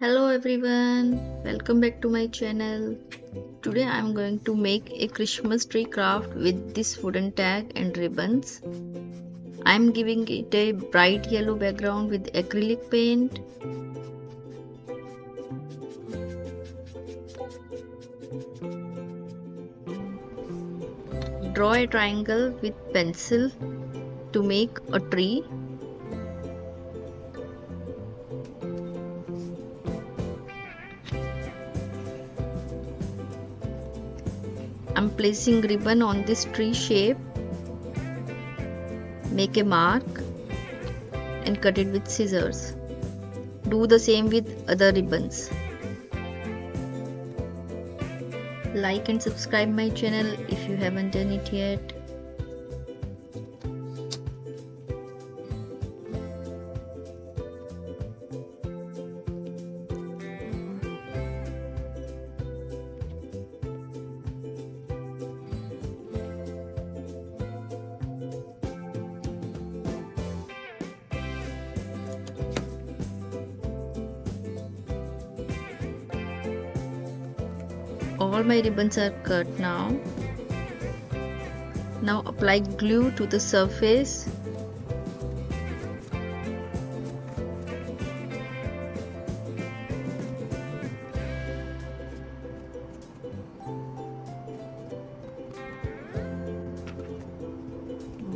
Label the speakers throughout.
Speaker 1: Hello everyone, welcome back to my channel. Today I am going to make a Christmas tree craft with this wooden tag and ribbons. I am giving it a bright yellow background with acrylic paint. Draw a triangle with pencil to make a tree. I'm placing ribbon on this tree shape. Make a mark and cut it with scissors. Do the same with other ribbons. Like and subscribe my channel if you haven't done it yet. All my ribbons are cut now. Now apply glue to the surface.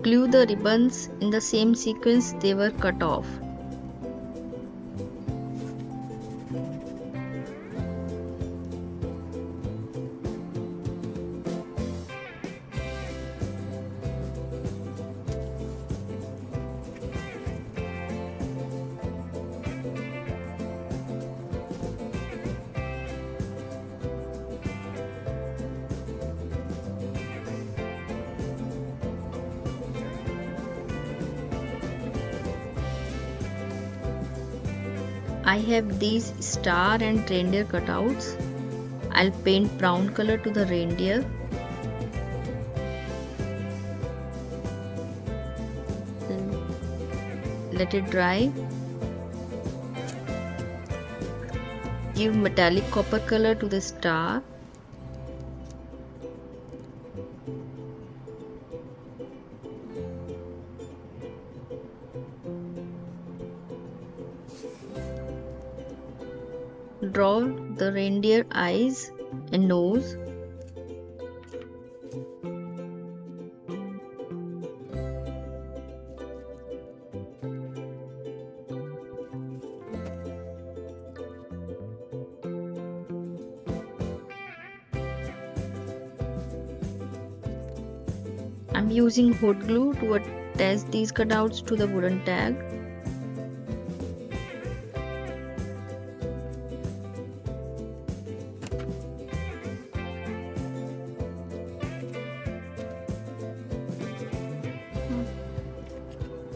Speaker 1: Glue the ribbons in the same sequence they were cut off. I have these star and reindeer cutouts. I'll paint brown color to the reindeer. Let it dry. Give metallic copper color to the star. Draw the reindeer eyes and nose. I'm using hot glue to attach these cutouts to the wooden tag.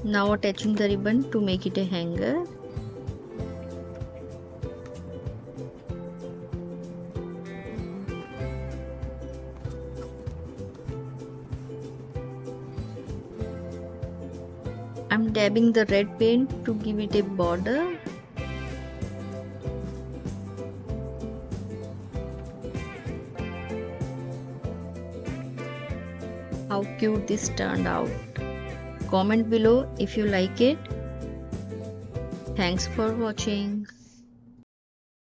Speaker 1: Now attaching the ribbon to make it a hanger. I'm dabbing the red paint to give it a border. How cute this turned out. Comment below if you like it. Thanks for watching.